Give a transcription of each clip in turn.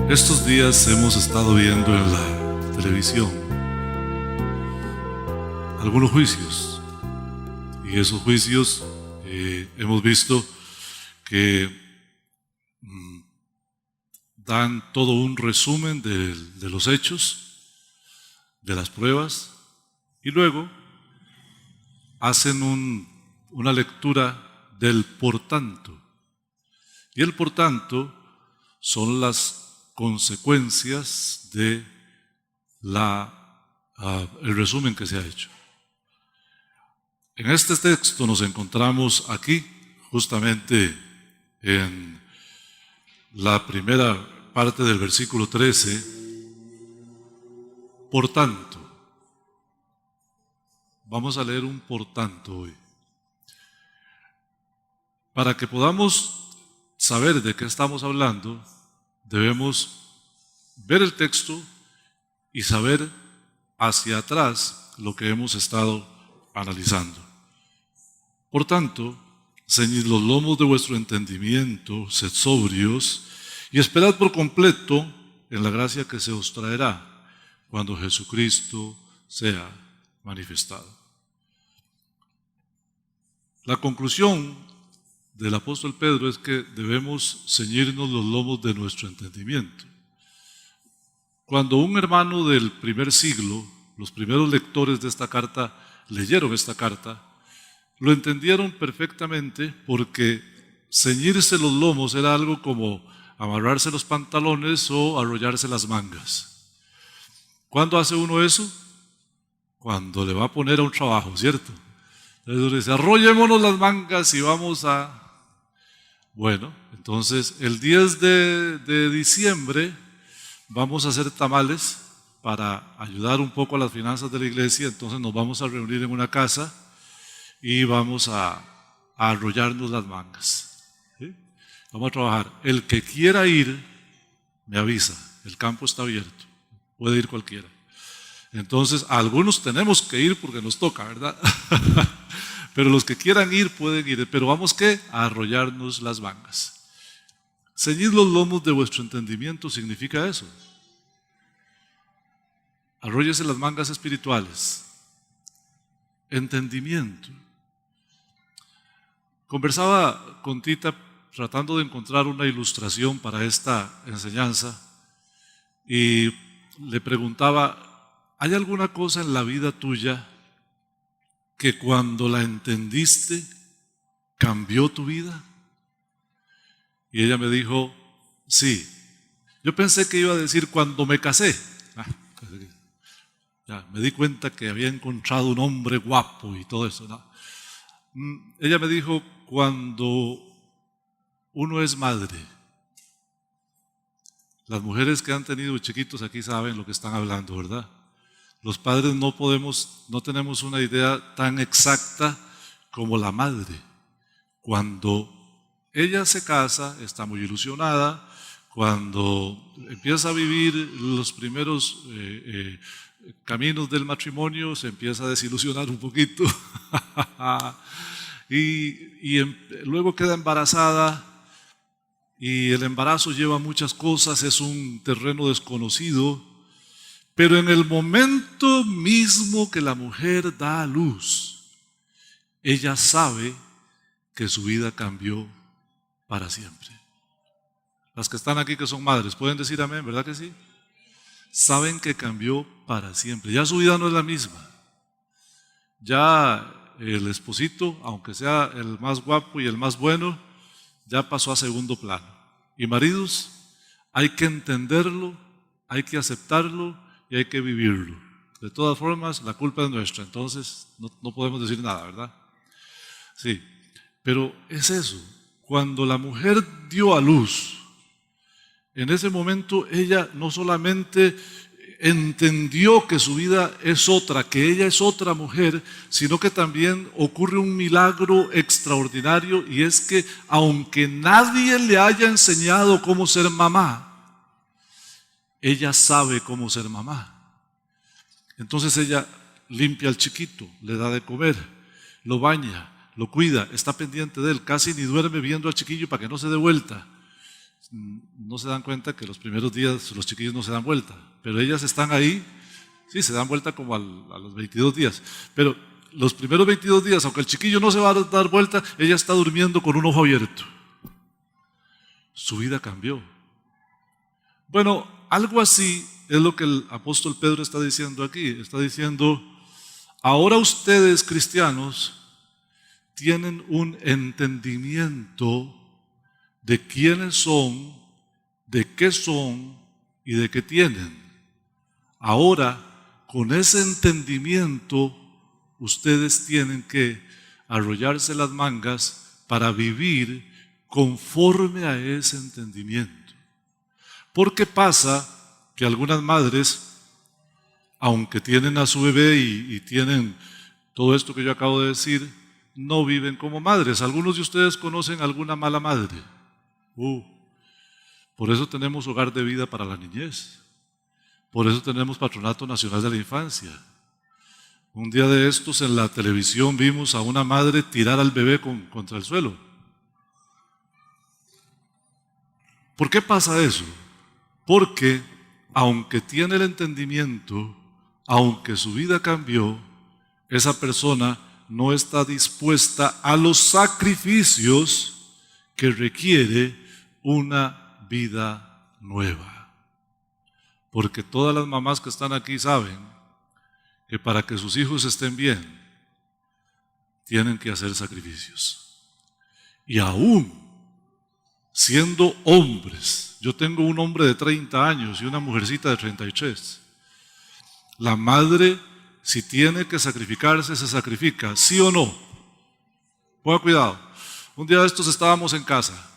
Estos días hemos estado viendo en la televisión algunos juicios, y esos juicios hemos visto que dan todo un resumen de los hechos, de las pruebas, y luego hacen una lectura del por tanto. Y el por tanto son las consecuencias de el resumen que se ha hecho. En este texto nos encontramos aquí, justamente en la primera parte del versículo 13, por tanto. Vamos a leer un por tanto hoy. Para que podamos saber de qué estamos hablando, debemos ver el texto y saber hacia atrás lo que hemos estado analizando. Por tanto, ceñid los lomos de vuestro entendimiento, sed sobrios y esperad por completo en la gracia que se os traerá cuando Jesucristo sea manifestado. La conclusión del apóstol Pedro es que debemos ceñirnos los lomos de nuestro entendimiento. Cuando un hermano del primer siglo, los primeros lectores de esta carta, leyeron esta carta, lo entendieron perfectamente, porque ceñirse los lomos era algo como amarrarse los pantalones o arrollarse las mangas. ¿Cuándo hace uno eso? Cuando le va a poner a un trabajo, ¿cierto? Entonces dice, arrollémonos las mangas y vamos a... Bueno, entonces el 10 de diciembre vamos a hacer tamales para ayudar un poco a las finanzas de la iglesia. Entonces nos vamos a reunir en una casa y vamos a arrollarnos las mangas, ¿sí? Vamos a trabajar. El que quiera ir, me avisa, el campo está abierto, puede ir cualquiera. Entonces, algunos tenemos que ir porque nos toca, ¿verdad? Pero los que quieran ir pueden ir. Pero vamos ¿qué? A arrollarnos las mangas. Ceñid los lomos de vuestro entendimiento significa eso. Arróllese las mangas espirituales. Entendimiento. Conversaba con Tita tratando de encontrar una ilustración para esta enseñanza y le preguntaba, ¿hay alguna cosa en la vida tuya que cuando la entendiste cambió tu vida? Y ella me dijo, sí. Yo pensé que iba a decir cuando me casé. Ya, me di cuenta que había encontrado un hombre guapo y todo eso, ¿no? Ella me dijo, cuando uno es madre. Las mujeres que han tenido chiquitos aquí saben lo que están hablando, ¿verdad? Los padres no tenemos una idea tan exacta como la madre. Cuando ella se casa, está muy ilusionada. Cuando empieza a vivir los primeros caminos del matrimonio, se empieza a desilusionar un poquito. y luego queda embarazada. Y el embarazo lleva muchas cosas, es un terreno desconocido. Pero en el momento mismo que la mujer da a luz, ella sabe que su vida cambió para siempre. Las que están aquí que son madres, ¿pueden decir amén? ¿Verdad que sí? Saben que cambió para siempre. Ya su vida no es la misma. Ya el esposito, aunque sea el más guapo y el más bueno, ya pasó a segundo plano. Y maridos, hay que entenderlo, hay que aceptarlo y hay que vivirlo. De todas formas, la culpa es nuestra, entonces no podemos decir nada, ¿verdad? Sí, pero es eso. Cuando la mujer dio a luz, en ese momento ella no solamente entendió que su vida es otra, que ella es otra mujer, sino que también ocurre un milagro extraordinario, y es que aunque nadie le haya enseñado cómo ser mamá, ella sabe cómo ser mamá. Entonces ella limpia al chiquito, le da de comer, lo baña, lo cuida, está pendiente de él, casi ni duerme viendo al chiquillo para que no se dé vuelta. no se dan cuenta que los primeros días los chiquillos no se dan vuelta, pero ellas están ahí, sí, se dan vuelta como a los 22 días, pero los primeros 22 días, aunque el chiquillo no se va a dar vuelta, ella está durmiendo con un ojo abierto. Su vida cambió. Bueno, algo así es lo que el apóstol Pedro está diciendo aquí. Está diciendo, ahora ustedes cristianos tienen un entendimiento de quiénes son, de qué son y de qué tienen. Ahora, con ese entendimiento, ustedes tienen que arrollarse las mangas para vivir conforme a ese entendimiento. Porque pasa que algunas madres, aunque tienen a su bebé y tienen todo esto que yo acabo de decir, no viven como madres. Algunos de ustedes conocen alguna mala madre. Por eso tenemos Hogar de Vida para la Niñez. Por eso tenemos Patronato Nacional de la Infancia. Un día de estos en la televisión vimos a una madre tirar al bebé contra el suelo. ¿Por qué pasa eso? Porque aunque tiene el entendimiento, aunque su vida cambió, esa persona no está dispuesta a los sacrificios que requiere una vida nueva. Porque todas las mamás que están aquí saben que para que sus hijos estén bien, tienen que hacer sacrificios. Y aún siendo hombres, yo tengo un hombre de 30 años y una mujercita de 33. La madre, si tiene que sacrificarse, se sacrifica, ¿sí o no? Ponga cuidado. Un día de estos estábamos en casa.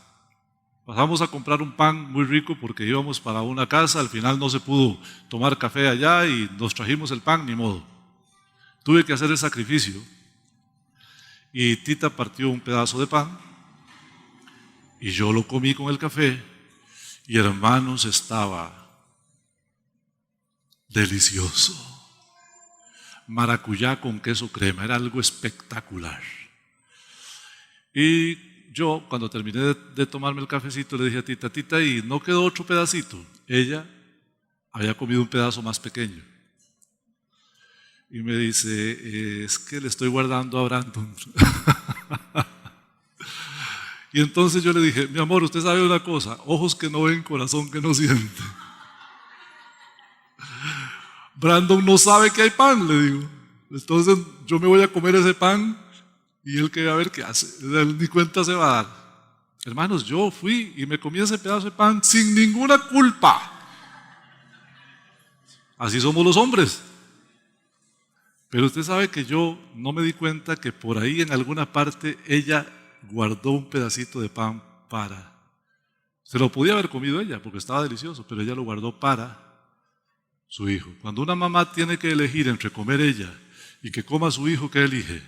Pasamos a comprar un pan muy rico porque íbamos para una casa, al final no se pudo tomar café allá y nos trajimos el pan, ni modo. Tuve que hacer el sacrificio y Tita partió un pedazo de pan y yo lo comí con el café y hermanos, estaba delicioso. Maracuyá con queso crema, era algo espectacular. Y yo, cuando terminé de tomarme el cafecito, le dije a Tita, Tita, ¿y no quedó otro pedacito? Ella había comido un pedazo más pequeño. Y me dice, es que le estoy guardando a Brandon. Y entonces yo le dije, mi amor, usted sabe una cosa, ojos que no ven, corazón que no siente. Brandon no sabe que hay pan, le digo. Entonces yo me voy a comer ese pan y él que va a ver qué hace. Él ni cuenta se va a dar. Hermanos, yo fui y me comí ese pedazo de pan sin ninguna culpa. Así somos los hombres. Pero usted sabe que yo no me di cuenta que por ahí en alguna parte ella guardó un pedacito de pan para. Se lo podía haber comido ella porque estaba delicioso, pero ella lo guardó para su hijo. Cuando una mamá tiene que elegir entre comer ella y que coma su hijo, ¿qué elige?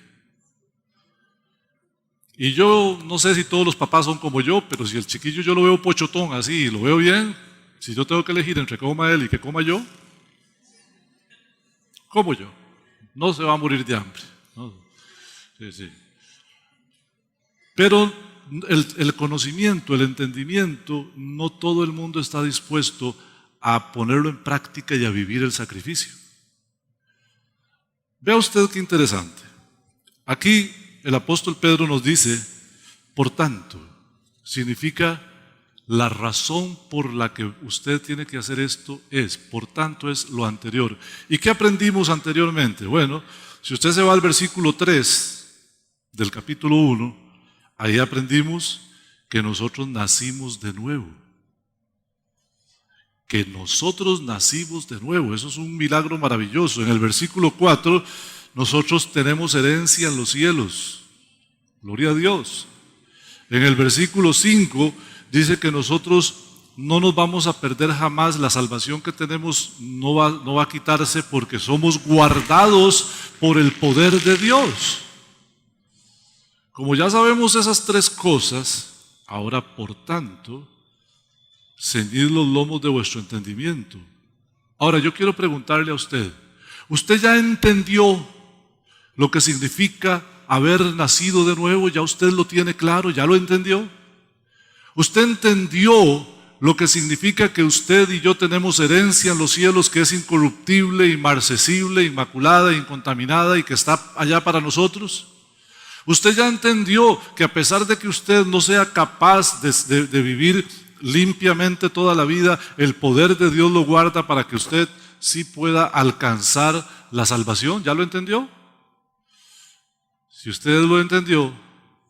Y yo no sé si todos los papás son como yo, pero si el chiquillo yo lo veo pochotón así y lo veo bien, si yo tengo que elegir entre que coma él y que coma yo, como yo. No se va a morir de hambre. ¿No? Sí. Pero el conocimiento, el entendimiento, no todo el mundo está dispuesto a ponerlo en práctica y a vivir el sacrificio. Vea usted qué interesante. Aquí el apóstol Pedro nos dice, por tanto, significa la razón por la que usted tiene que hacer esto es, por tanto es lo anterior. ¿Y qué aprendimos anteriormente? Bueno, si usted se va al versículo 3 del capítulo 1, ahí aprendimos que nosotros nacimos de nuevo. Que nosotros nacimos de nuevo, eso es un milagro maravilloso. En el versículo 4, nosotros tenemos herencia en los cielos. Gloria a Dios. En el versículo 5 dice que nosotros no nos vamos a perder jamás, la salvación que tenemos no va a quitarse porque somos guardados por el poder de Dios. Como ya sabemos esas tres cosas, ahora por tanto, ceñid los lomos de vuestro entendimiento. Ahora yo quiero preguntarle a usted, ¿usted ya entendió lo que significa haber nacido de nuevo? ¿Ya usted lo tiene claro? ¿Ya lo entendió? ¿Usted entendió lo que significa que usted y yo tenemos herencia en los cielos que es incorruptible, inmarcesible, inmaculada, incontaminada y que está allá para nosotros. Usted ya entendió que a pesar de que usted no sea capaz de vivir limpiamente toda la vida, el poder de Dios lo guarda para que usted sí pueda alcanzar la salvación. ¿Ya lo entendió? Si usted lo entendió,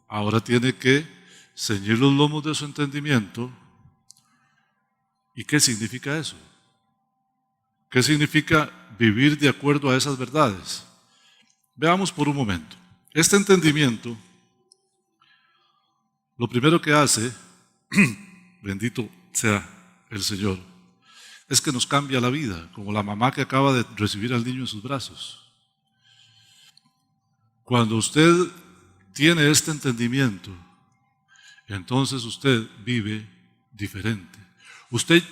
ahora tiene que ceñir los lomos de su entendimiento. ¿Y qué significa eso? ¿Qué significa vivir de acuerdo a esas verdades? Veamos por un momento. Este entendimiento, lo primero que hace, bendito sea el Señor, es que nos cambia la vida, como la mamá que acaba de recibir al niño en sus brazos. Cuando usted tiene este entendimiento, entonces usted vive diferente.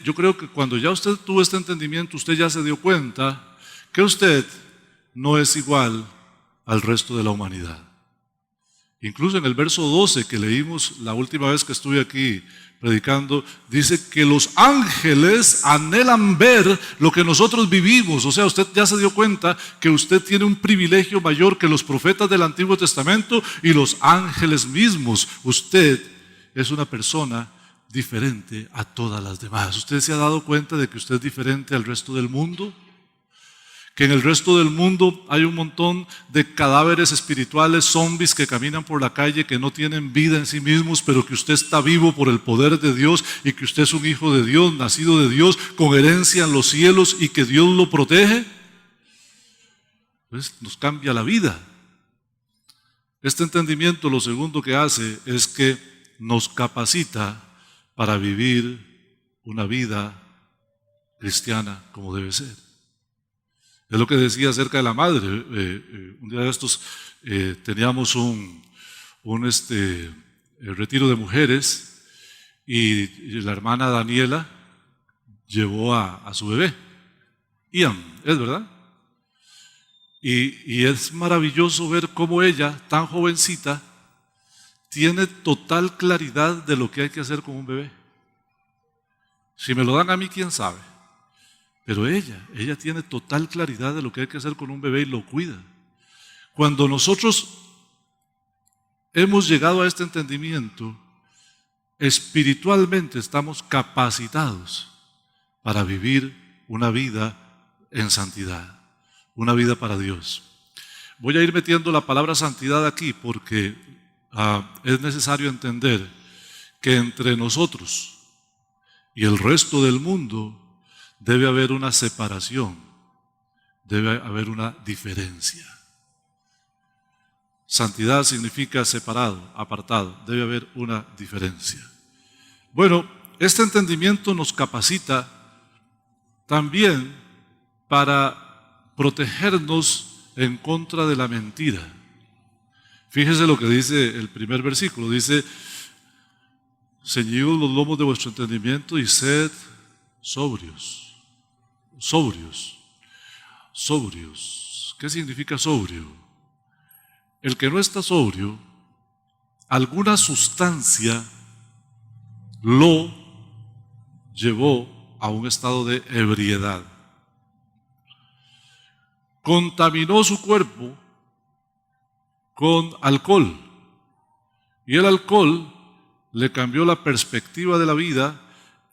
Yo creo que cuando ya usted tuvo este entendimiento, usted ya se dio cuenta que usted no es igual al resto de la humanidad. Incluso en el verso 12 que leímos la última vez que estuve aquí predicando, dice que los ángeles anhelan ver lo que nosotros vivimos. O sea, usted ya se dio cuenta que usted tiene un privilegio mayor que los profetas del Antiguo Testamento y los ángeles mismos. Usted es una persona diferente a todas las demás. ¿Usted se ha dado cuenta de que usted es diferente al resto del mundo? Que en el resto del mundo hay un montón de cadáveres espirituales, zombies que caminan por la calle, que no tienen vida en sí mismos, pero que usted está vivo por el poder de Dios y que usted es un hijo de Dios, nacido de Dios, con herencia en los cielos y que Dios lo protege. Pues nos cambia la vida. Este entendimiento lo segundo que hace es que nos capacita para vivir una vida cristiana como debe ser. Es lo que decía acerca de la madre. Un día de estos teníamos un retiro de mujeres y la hermana Daniela llevó a su bebé, Ian, ¿es verdad? Y es maravilloso ver cómo ella, tan jovencita, tiene total claridad de lo que hay que hacer con un bebé. Si me lo dan a mí, quién sabe. Pero ella tiene total claridad de lo que hay que hacer con un bebé y lo cuida. Cuando nosotros hemos llegado a este entendimiento, espiritualmente estamos capacitados para vivir una vida en santidad, una vida para Dios. Voy a ir metiendo la palabra santidad aquí porque es necesario entender que entre nosotros y el resto del mundo debe haber una separación, debe haber una diferencia. Santidad significa separado, apartado, debe haber una diferencia. Bueno, este entendimiento nos capacita también para protegernos en contra de la mentira. Fíjese lo que dice el primer versículo, dice: ceñidos los lomos de vuestro entendimiento y sed sobrios. Sobrios. ¿Qué significa sobrio? El que no está sobrio, alguna sustancia lo llevó a un estado de ebriedad. Contaminó su cuerpo con alcohol y el alcohol le cambió la perspectiva de la vida,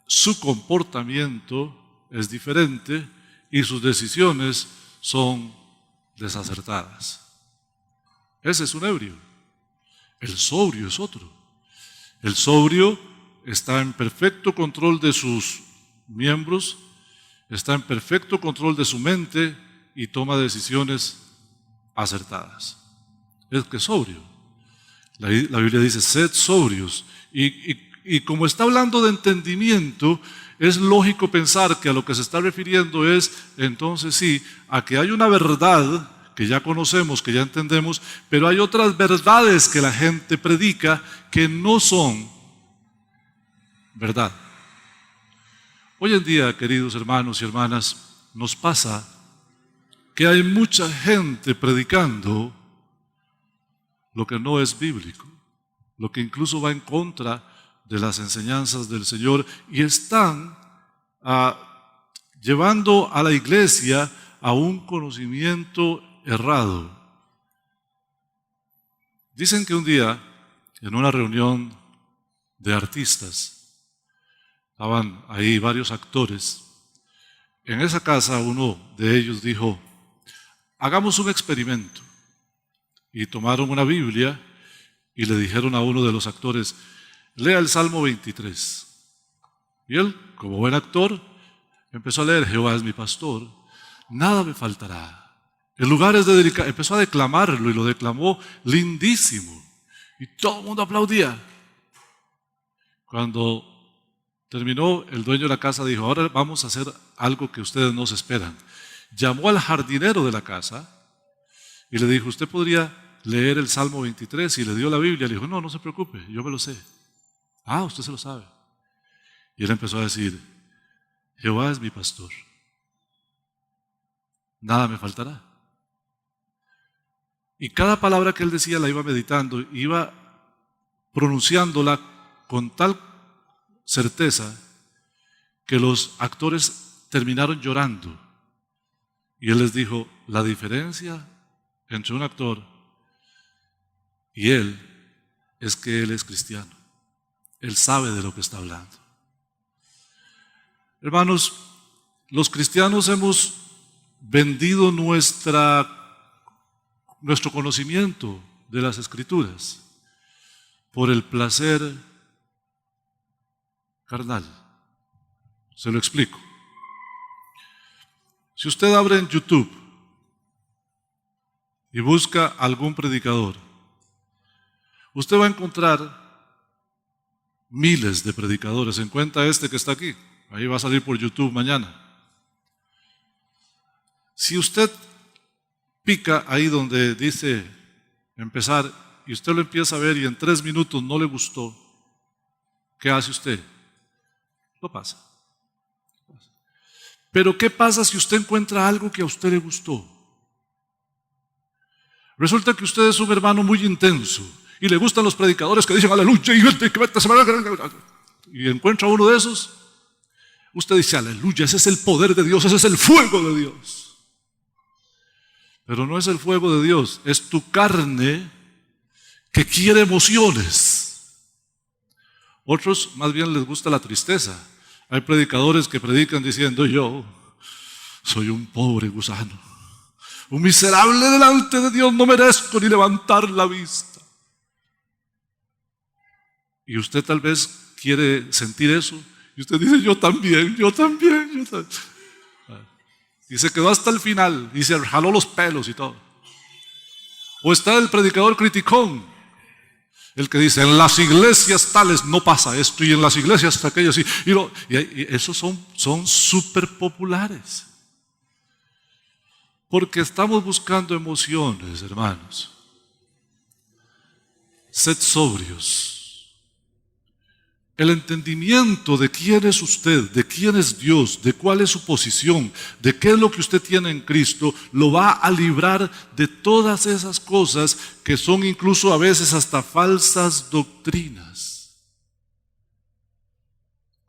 su comportamiento es diferente y sus decisiones son desacertadas. Ese es un ebrio. El sobrio es otro. El sobrio está en perfecto control de sus miembros, está en perfecto control de su mente y toma decisiones acertadas. Es que es sobrio. La Biblia dice: sed sobrios. Y como está hablando de entendimiento, es lógico pensar que a lo que se está refiriendo es, entonces sí, a que hay una verdad que ya conocemos, que ya entendemos, pero hay otras verdades que la gente predica que no son verdad. Hoy en día, queridos hermanos y hermanas, nos pasa que hay mucha gente predicando lo que no es bíblico, lo que incluso va en contra de las enseñanzas del Señor y están llevando a la iglesia a un conocimiento errado. Dicen que un día, en una reunión de artistas, estaban ahí varios actores. En esa casa uno de ellos dijo, hagamos un experimento. Y tomaron una Biblia y le dijeron a uno de los actores, lea el Salmo 23. Y él, como buen actor, empezó a leer, Jehová es mi pastor, nada me faltará. En lugares de dedicar, empezó a declamarlo y lo declamó lindísimo. Y todo el mundo aplaudía. Cuando terminó, el dueño de la casa dijo, ahora vamos a hacer algo que ustedes no se esperan. Llamó al jardinero de la casa y le dijo, ¿usted podría leer el Salmo 23? Y le dio la Biblia. Le dijo, no se preocupe, yo me lo sé. Ah, usted se lo sabe. Y él empezó a decir, Jehová es mi pastor, nada me faltará. Y cada palabra que él decía la iba meditando, iba pronunciándola con tal certeza que los actores terminaron llorando. Y él les dijo, la diferencia entre un actor y él es que él es cristiano. Él sabe de lo que está hablando. Hermanos, los cristianos hemos vendido nuestro conocimiento de las Escrituras por el placer carnal. Se lo explico. Si usted abre en YouTube y busca algún predicador, usted va a encontrar miles de predicadores. Encuentra este que está aquí. Ahí va a salir por YouTube mañana. Si usted pica ahí donde dice empezar y usted lo empieza a ver y en 3 minutos no le gustó, ¿qué hace usted? Lo pasa. Pero ¿qué pasa si usted encuentra algo que a usted le gustó? Resulta que usted es un hermano muy intenso y le gustan los predicadores que dicen aleluya y encuentra uno de esos. Usted dice, aleluya, ese es el poder de Dios, ese es el fuego de Dios. Pero no es el fuego de Dios, es tu carne que quiere emociones. Otros más bien les gusta la tristeza. Hay predicadores que predican diciendo, yo soy un pobre gusano, un miserable delante de Dios, no merezco ni levantar la vista. Y usted tal vez quiere sentir eso. Y usted dice, yo también. Y se quedó hasta el final y se jaló los pelos y todo. O está el predicador criticón, el que dice, en las iglesias tales no pasa esto y en las iglesias aquellas. Y esos son súper populares. Porque estamos buscando emociones, hermanos. Sed sobrios. El entendimiento de quién es usted, de quién es Dios, de cuál es su posición, de qué es lo que usted tiene en Cristo, lo va a librar de todas esas cosas que son incluso a veces hasta falsas doctrinas.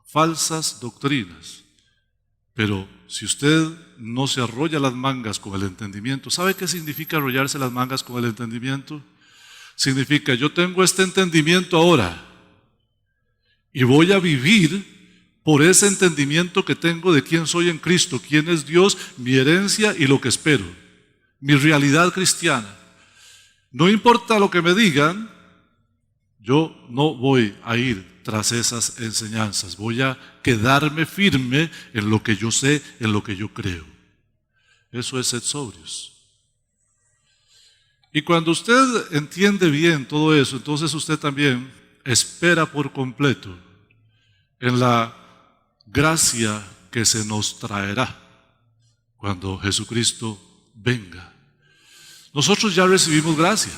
Falsas doctrinas. Pero si usted no se arrolla las mangas con el entendimiento, ¿sabe qué significa arrollarse las mangas con el entendimiento? Significa, yo tengo este entendimiento ahora y voy a vivir por ese entendimiento que tengo de quién soy en Cristo, quién es Dios, mi herencia y lo que espero, mi realidad cristiana. No importa lo que me digan, yo no voy a ir tras esas enseñanzas, voy a quedarme firme en lo que yo sé, en lo que yo creo. Eso es ser sobrios. Y cuando usted entiende bien todo eso, entonces usted también espera por completo en la gracia que se nos traerá cuando Jesucristo venga. Nosotros ya recibimos gracia.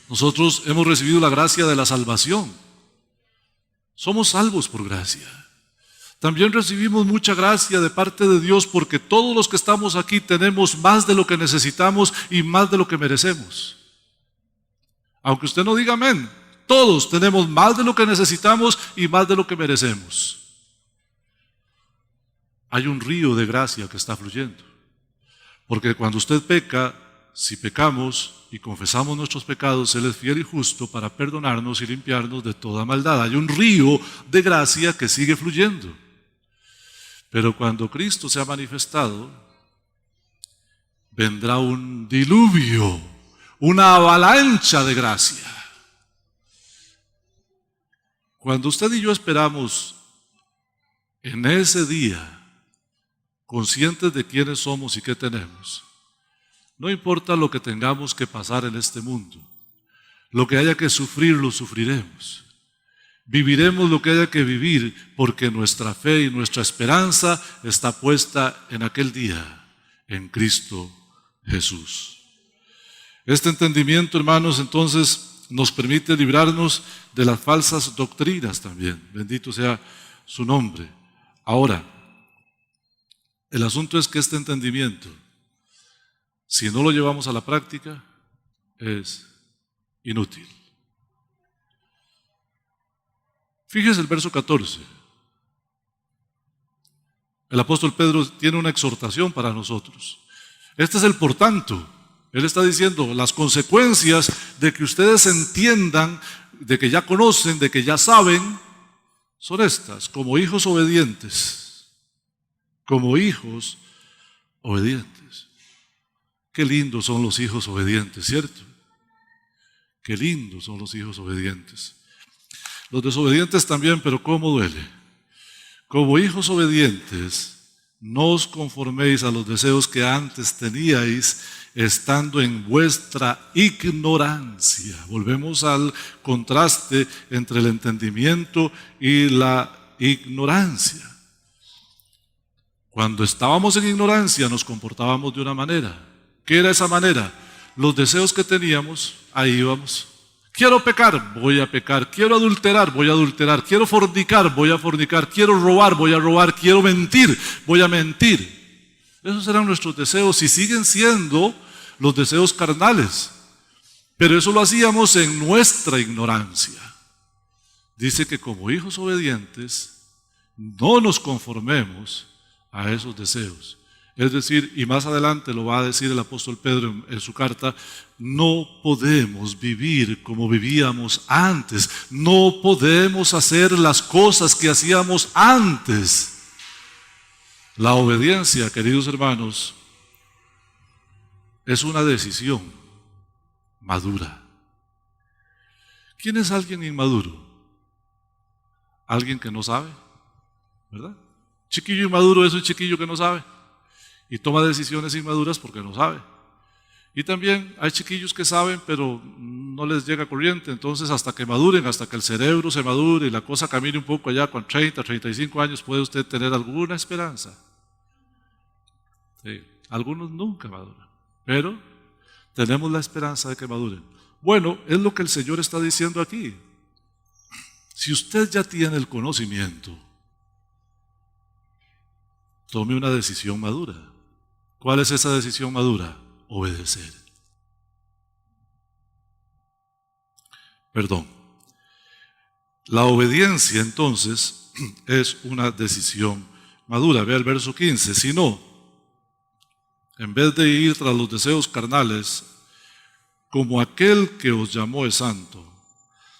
Nosotros hemos recibido la gracia de la salvación. Somos salvos por gracia. También recibimos mucha gracia de parte de Dios porque todos los que estamos aquí tenemos más de lo que necesitamos y más de lo que merecemos. Aunque usted no diga amén, Todos tenemos más de lo que necesitamos y más de lo que merecemos. Hay un río de gracia que está fluyendo. Porque cuando usted peca, si pecamos y confesamos nuestros pecados, Él es fiel y justo para perdonarnos y limpiarnos de toda maldad. Hay un río de gracia que sigue fluyendo. Pero cuando Cristo se ha manifestado, vendrá un diluvio, una avalancha de gracia. Cuando usted y yo esperamos en ese día, conscientes de quiénes somos y qué tenemos, no importa lo que tengamos que pasar en este mundo, lo que haya que sufrir, lo sufriremos. Viviremos lo que haya que vivir, porque nuestra fe y nuestra esperanza está puesta en aquel día, en Cristo Jesús. Este entendimiento, hermanos, entonces nos permite librarnos de las falsas doctrinas también. Bendito sea su nombre. Ahora, el asunto es que este entendimiento, si no lo llevamos a la práctica, es inútil. Fíjese el verso 14. El apóstol Pedro tiene una exhortación para nosotros. Este es el por tanto. Él está diciendo, las consecuencias de que ustedes entiendan, de que ya conocen, de que ya saben, son estas: como hijos obedientes. Como hijos obedientes. Qué lindos son los hijos obedientes, ¿cierto? Qué lindos son los hijos obedientes. Los desobedientes también, pero ¿cómo duele? Como hijos obedientes, no os conforméis a los deseos que antes teníais, estando en vuestra ignorancia. Volvemos al contraste entre el entendimiento y la ignorancia. Cuando estábamos en ignorancia nos comportábamos de una manera. ¿Qué era esa manera? Los deseos que teníamos, ahí íbamos. Quiero pecar, voy a pecar. Quiero adulterar, voy a adulterar. Quiero fornicar, voy a fornicar. Quiero robar, voy a robar. Quiero mentir, voy a mentir. Esos eran nuestros deseos y siguen siendo los deseos carnales. Pero eso lo hacíamos en nuestra ignorancia. Dice que como hijos obedientes no nos conformemos a esos deseos. Es decir, y más adelante lo va a decir el apóstol Pedro en su carta, no podemos vivir como vivíamos antes, no podemos hacer las cosas que hacíamos antes. La obediencia, queridos hermanos, es una decisión madura. ¿Quién es alguien inmaduro? Alguien que no sabe, ¿verdad? Chiquillo inmaduro es un chiquillo que no sabe y toma decisiones inmaduras porque no sabe. Y también hay chiquillos que saben pero no les llega corriente, entonces hasta que maduren, hasta que el cerebro se madure y la cosa camine un poco allá, con 30, 35 años puede usted tener alguna esperanza. Sí, algunos nunca maduran, pero tenemos la esperanza de que maduren. Bueno, es lo que el Señor está diciendo aquí. Si usted ya tiene el conocimiento, tome una decisión madura. ¿Cuál es esa decisión madura? Obedecer. Perdón. La obediencia entonces es una decisión madura. Vea el verso 15. Si no, en vez de ir tras los deseos carnales, como aquel que os llamó es santo,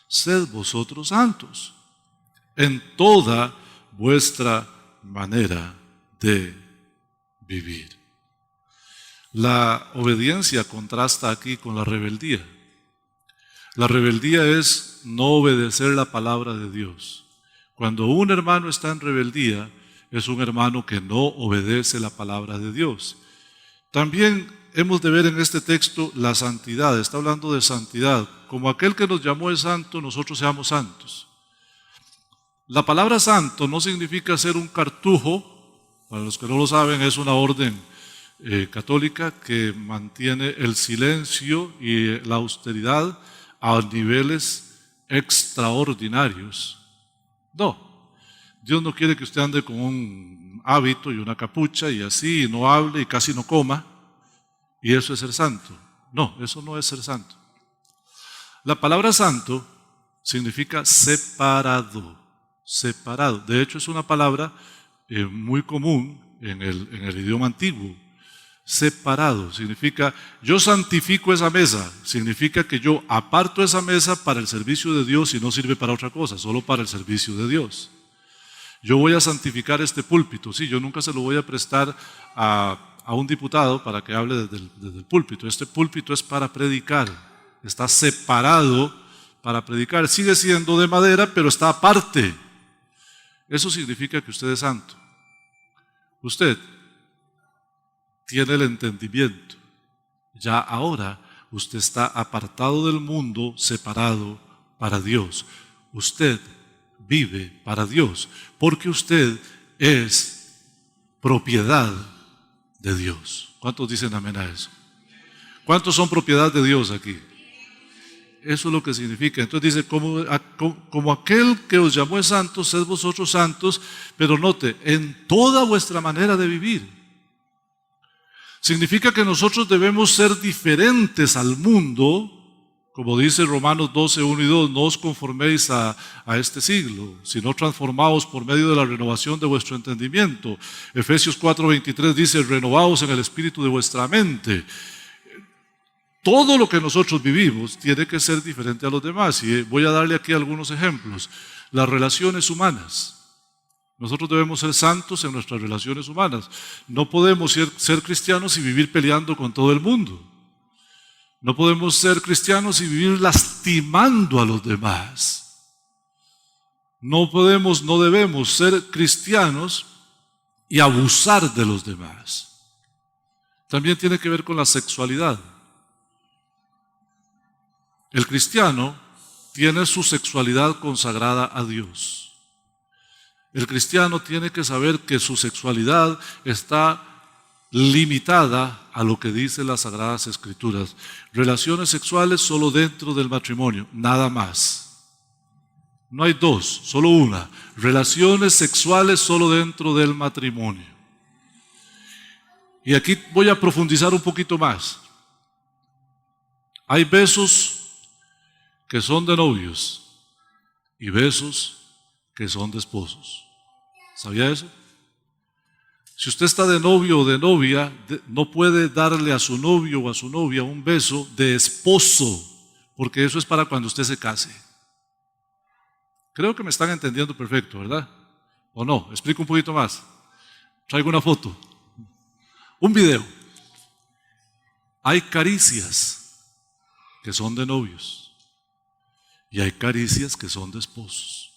sed vosotros santos en toda vuestra manera de vivir. La obediencia contrasta aquí con la rebeldía. La rebeldía es no obedecer la palabra de Dios. Cuando un hermano está en rebeldía, es un hermano que no obedece la palabra de Dios. También hemos de ver en este texto la santidad. Está hablando de santidad. Como aquel que nos llamó es santo, nosotros seamos santos. La palabra santo no significa ser un cartujo. Para los que no lo saben, es una orden católica que mantiene el silencio y la austeridad a niveles extraordinarios. No, Dios no quiere que usted ande con un hábito y una capucha y así, y no hable y casi no coma, y eso es ser santo. No, eso no es ser santo. La palabra santo significa separado, separado. De hecho, es una palabra muy común en el idioma antiguo. Separado significa, yo santifico esa mesa, significa que yo aparto esa mesa para el servicio de Dios y no sirve para otra cosa, solo para el servicio de Dios. Yo voy a santificar este púlpito, sí, yo nunca se lo voy a prestar a un diputado para que hable desde el púlpito. Este púlpito es para predicar, está separado para predicar, sigue siendo de madera, pero está aparte. Eso significa que usted es santo. Usted tiene el entendimiento. Ya ahora usted está apartado del mundo, separado para Dios. Usted vive para Dios, porque usted es propiedad de Dios. ¿Cuántos dicen amén a eso? ¿Cuántos son propiedad de Dios aquí? Eso es lo que significa. Entonces dice, como aquel que os llamó es santo, sed vosotros santos, pero note, en toda vuestra manera de vivir. Significa que nosotros debemos ser diferentes al mundo, como dice Romanos 12, 1 y 2, no os conforméis a este siglo, sino transformaos por medio de la renovación de vuestro entendimiento. Efesios 4, 23 dice, renovaos en el espíritu de vuestra mente. Todo lo que nosotros vivimos tiene que ser diferente a los demás. Y voy a darle aquí algunos ejemplos. Las relaciones humanas. Nosotros debemos ser santos en nuestras relaciones humanas. No podemos ser cristianos y vivir peleando con todo el mundo. No podemos ser cristianos y vivir lastimando a los demás. No debemos ser cristianos y abusar de los demás. También tiene que ver con la sexualidad. El cristiano tiene su sexualidad consagrada a Dios. El cristiano tiene que saber que su sexualidad está limitada a lo que dicen las Sagradas Escrituras. Relaciones sexuales solo dentro del matrimonio, nada más. No hay dos, solo una. Relaciones sexuales solo dentro del matrimonio. Y aquí voy a profundizar un poquito más. Hay besos que son de novios y besos que son de esposos. ¿Sabía eso? Si usted está de novio o de novia, no puede darle a su novio o a su novia un beso de esposo, porque eso es para cuando usted se case. Creo que me están entendiendo perfecto, ¿verdad? ¿O no? Explico un poquito más. Traigo una foto, un video. Hay caricias que son de novios y hay caricias que son de esposos.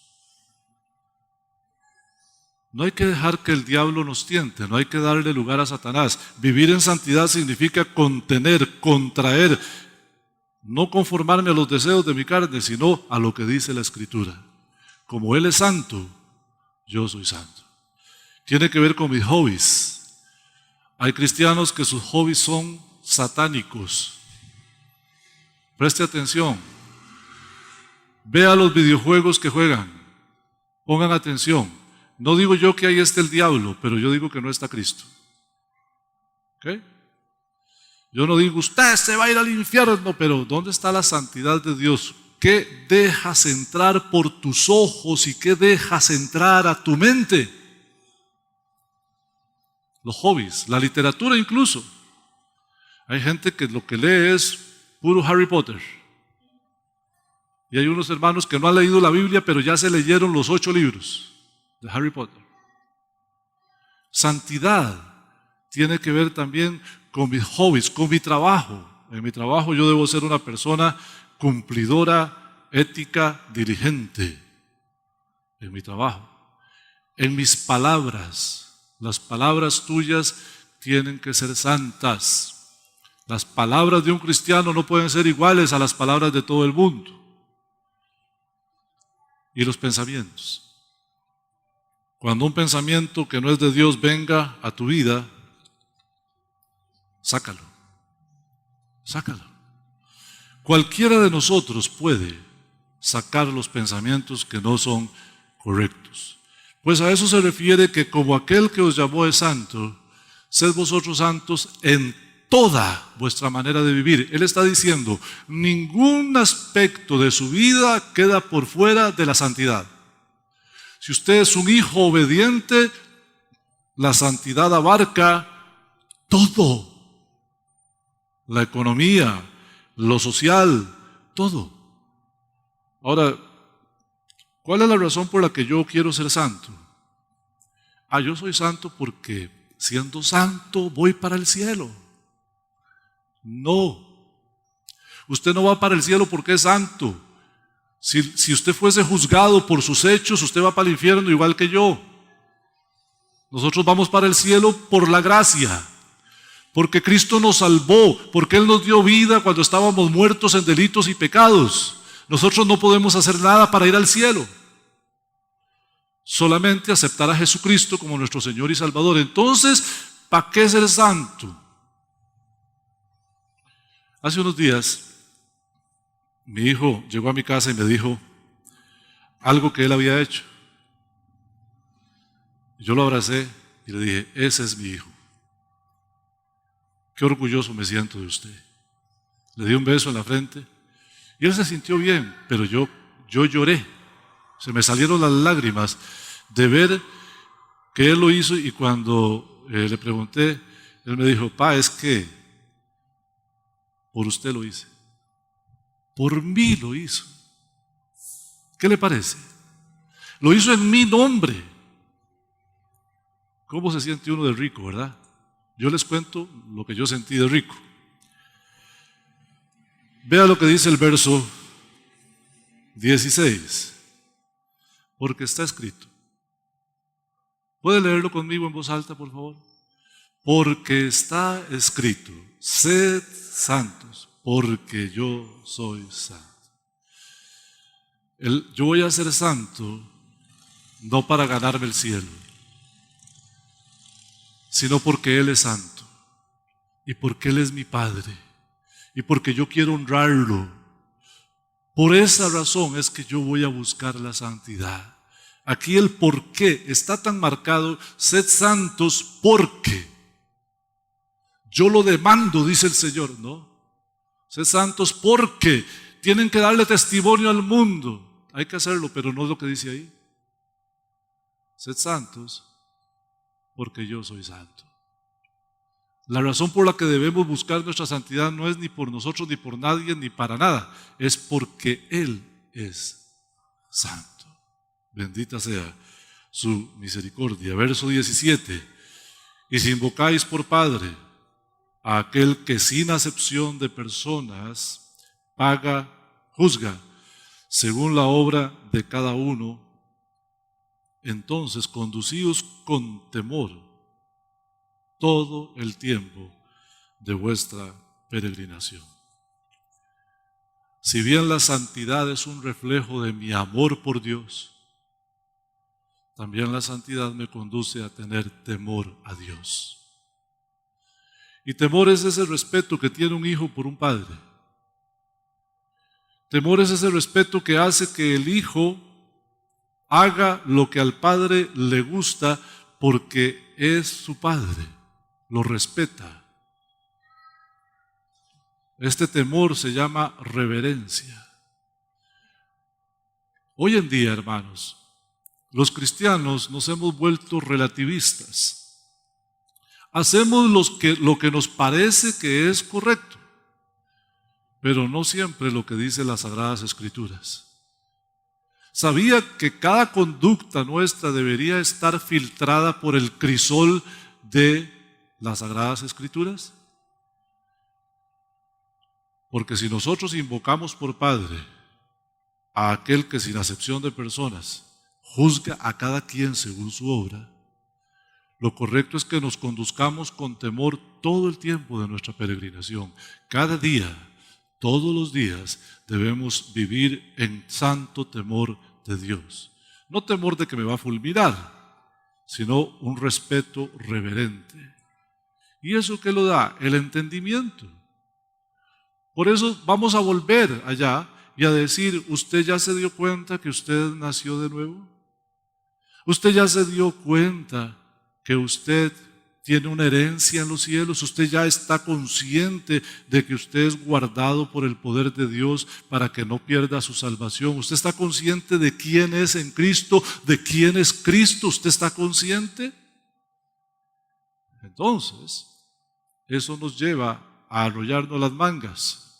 No hay que dejar que el diablo nos tiente, no hay que darle lugar a Satanás. Vivir en santidad significa contener, contraer, no conformarme a los deseos de mi carne, sino a lo que dice la Escritura. Como Él es santo, yo soy santo. Tiene que ver con mis hobbies. Hay cristianos que sus hobbies son satánicos. Preste atención. Vea los videojuegos que juegan. Pongan atención. No digo yo que ahí esté el diablo, pero yo digo que no está Cristo. ¿Ok? Yo no digo, usted se va a ir al infierno, pero ¿dónde está la santidad de Dios? ¿Qué dejas entrar por tus ojos y qué dejas entrar a tu mente? Los hobbies, la literatura incluso. Hay gente que lo que lee es puro Harry Potter. Y hay unos hermanos que no han leído la Biblia, pero ya se leyeron los 8 libros de Harry Potter. Santidad tiene que ver también con mis hobbies, con mi trabajo. En mi trabajo yo debo ser una persona cumplidora, ética, diligente. En mi trabajo. En mis palabras. Las palabras tuyas tienen que ser santas. Las palabras de un cristiano no pueden ser iguales a las palabras de todo el mundo. Y los pensamientos. Cuando un pensamiento que no es de Dios venga a tu vida, sácalo. Sácalo. Cualquiera de nosotros puede sacar los pensamientos que no son correctos. Pues a eso se refiere que como aquel que os llamó es santo, sed vosotros santos en toda vuestra manera de vivir. Él está diciendo, ningún aspecto de su vida queda por fuera de la santidad. Si usted es un hijo obediente, la santidad abarca todo. La economía, lo social, todo. Ahora, ¿cuál es la razón por la que yo quiero ser santo? Yo soy santo porque siendo santo voy para el cielo. No. Usted no va para el cielo porque es santo. Si usted fuese juzgado por sus hechos, usted va para el infierno igual que yo. Nosotros vamos para el cielo por la gracia. Porque Cristo nos salvó, porque Él nos dio vida cuando estábamos muertos en delitos y pecados. Nosotros no podemos hacer nada para ir al cielo. Solamente aceptar a Jesucristo como nuestro Señor y Salvador. Entonces, ¿para qué ser santo? Hace unos días, mi hijo llegó a mi casa y me dijo algo que él había hecho. Yo lo abracé y le dije, ese es mi hijo. Qué orgulloso me siento de usted. Le di un beso en la frente y él se sintió bien, pero yo lloré. Se me salieron las lágrimas de ver que él lo hizo y cuando le pregunté, él me dijo, pa, es que por usted lo hice. Por mí lo hizo. ¿Qué le parece? Lo hizo en mi nombre. ¿Cómo se siente uno de rico, verdad? Yo les cuento lo que yo sentí de rico. Vea lo que dice el verso 16. Porque está escrito. ¿Puede leerlo conmigo en voz alta, por favor? Porque está escrito, sed santos, porque yo soy santo. Yo voy a ser santo no para ganarme el cielo, sino porque Él es santo y porque Él es mi Padre y porque yo quiero honrarlo. Por esa razón es que yo voy a buscar la santidad. Aquí el por qué está tan marcado, sed santos porque. Yo lo demando, dice el Señor, ¿no? Sed santos porque tienen que darle testimonio al mundo. Hay que hacerlo, pero no es lo que dice ahí. Sed santos porque yo soy santo. La razón por la que debemos buscar nuestra santidad no es ni por nosotros, ni por nadie, ni para nada. Es porque Él es santo. Bendita sea su misericordia. Verso 17. Y si invocáis por Padre a aquel que sin acepción de personas juzga, según la obra de cada uno, entonces conducíos con temor todo el tiempo de vuestra peregrinación. Si bien la santidad es un reflejo de mi amor por Dios, también la santidad me conduce a tener temor a Dios. Y temor es ese respeto que tiene un hijo por un padre. Temor es ese respeto que hace que el hijo haga lo que al padre le gusta porque es su padre, lo respeta. Este temor se llama reverencia. Hoy en día, hermanos, los cristianos nos hemos vuelto relativistas. Hacemos lo que nos parece que es correcto, pero no siempre lo que dice las Sagradas Escrituras. ¿Sabía que cada conducta nuestra debería estar filtrada por el crisol de las Sagradas Escrituras? Porque si nosotros invocamos por Padre a aquel que sin acepción de personas juzga a cada quien según su obra, lo correcto es que nos conduzcamos con temor todo el tiempo de nuestra peregrinación. Cada día, todos los días, debemos vivir en santo temor de Dios. No temor de que me va a fulminar, sino un respeto reverente. ¿Y eso qué lo da? El entendimiento. Por eso vamos a volver allá y a decir, ¿usted ya se dio cuenta que usted nació de nuevo? ¿Usted ya se dio cuenta que usted tiene una herencia en los cielos. Usted ya está consciente de que usted es guardado por el poder de Dios para que no pierda su salvación. Usted está consciente de quién es en Cristo, de quién es Cristo. ¿Usted está consciente? Entonces, eso nos lleva a arrollarnos las mangas.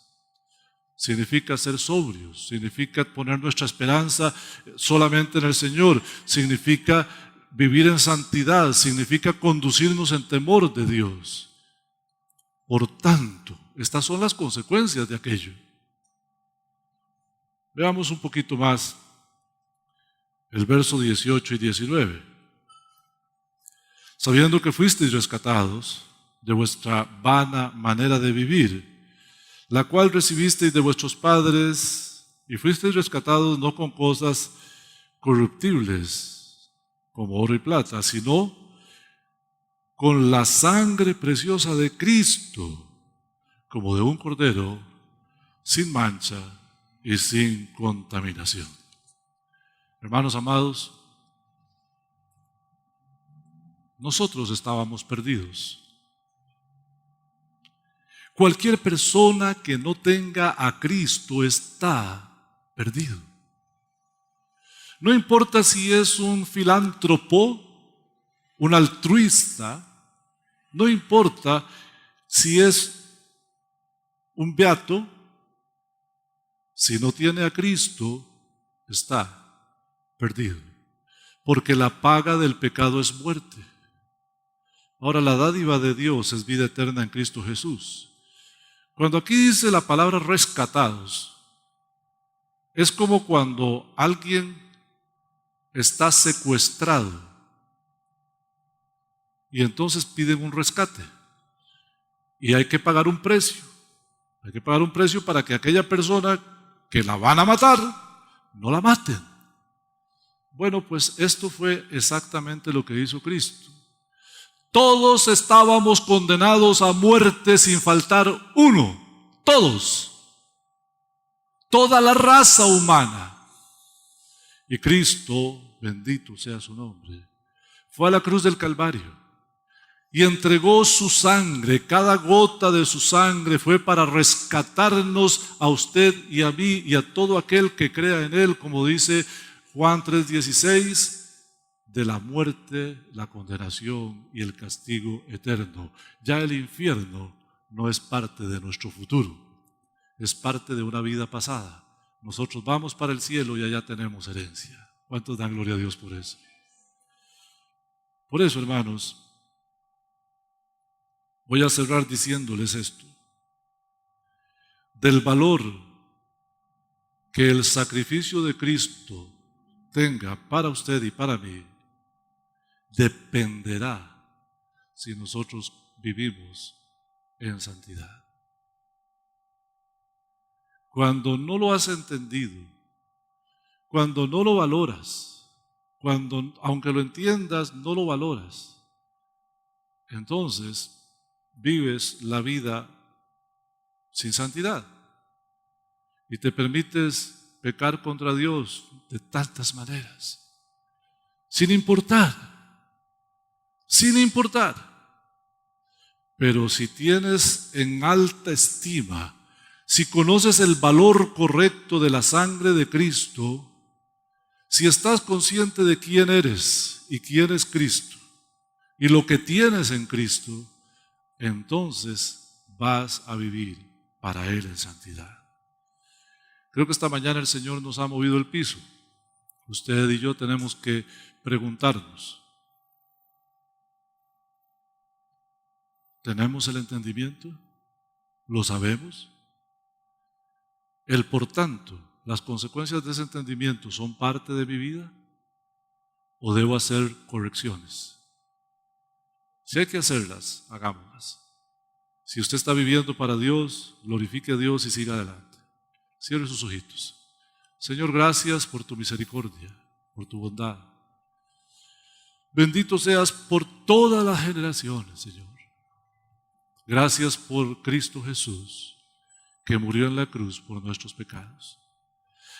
Significa ser sobrios, significa poner nuestra esperanza solamente en el Señor, significa vivir en santidad, significa conducirnos en temor de Dios. Por tanto, estas son las consecuencias de aquello. Veamos un poquito más el verso 18 y 19. Sabiendo que fuisteis rescatados de vuestra vana manera de vivir, la cual recibisteis de vuestros padres, y fuisteis rescatados no con cosas corruptibles, como oro y plata, sino con la sangre preciosa de Cristo, como de un cordero, sin mancha y sin contaminación. Hermanos amados, nosotros estábamos perdidos. Cualquier persona que no tenga a Cristo está perdido. No importa si es un filántropo, un altruista, no importa si es un beato, si no tiene a Cristo, está perdido. Porque la paga del pecado es muerte. Ahora, la dádiva de Dios es vida eterna en Cristo Jesús. Cuando aquí dice la palabra rescatados, es como cuando alguien está secuestrado y entonces piden un rescate y hay que pagar un precio. Hay que pagar un precio para que aquella persona que la van a matar, no la maten. Bueno, pues esto fue exactamente lo que hizo Cristo. Todos estábamos condenados a muerte sin faltar uno. Todos. Toda la raza humana. Y Cristo, bendito sea su nombre, fue a la cruz del Calvario y entregó su sangre. Cada gota de su sangre fue para rescatarnos a usted y a mí y a todo aquel que crea en Él, como dice Juan 3:16, de la muerte, la condenación y el castigo eterno. Ya el infierno no es parte de nuestro futuro, es parte de una vida pasada. Nosotros vamos para el cielo y allá tenemos herencia. ¿Cuántos dan gloria a Dios por eso? Por eso, hermanos, voy a cerrar diciéndoles esto. Del valor que el sacrificio de Cristo tenga para usted y para mí, dependerá si nosotros vivimos en santidad. Cuando no lo has entendido, cuando no lo valoras, cuando aunque lo entiendas no lo valoras, entonces vives la vida sin santidad y te permites pecar contra Dios de tantas maneras, sin importar. Pero si tienes en alta estima, si conoces el valor correcto de la sangre de Cristo, si estás consciente de quién eres y quién es Cristo y lo que tienes en Cristo, entonces vas a vivir para Él en santidad. Creo que esta mañana el Señor nos ha movido el piso. Usted y yo tenemos que preguntarnos, ¿tenemos el entendimiento? ¿Lo sabemos? El por tanto, ¿las consecuencias de ese entendimiento son parte de mi vida? ¿O debo hacer correcciones? Si hay que hacerlas, hagámoslas. Si usted está viviendo para Dios, glorifique a Dios y siga adelante. Cierre sus ojitos. Señor, gracias por tu misericordia, por tu bondad. Bendito seas por todas las generaciones, Señor. Gracias por Cristo Jesús, que murió en la cruz por nuestros pecados.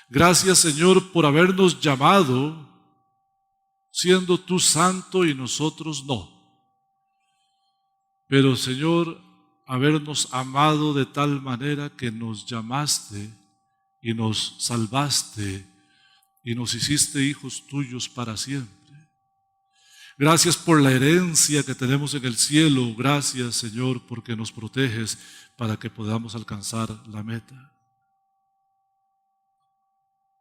Gracias, Señor, por habernos llamado, siendo tú santo y nosotros no. pero Señor, habernos amado de tal manera que nos llamaste y nos salvaste y nos hiciste hijos tuyos para siempre. Gracias por la herencia que tenemos en el cielo. Gracias, Señor, porque nos proteges para que podamos alcanzar la meta.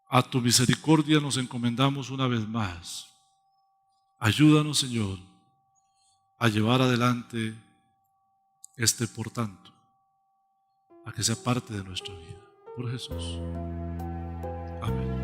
A tu misericordia nos encomendamos una vez más. Ayúdanos, Señor, a llevar adelante este por tanto, a que sea parte de nuestra vida. Por Jesús. Amén.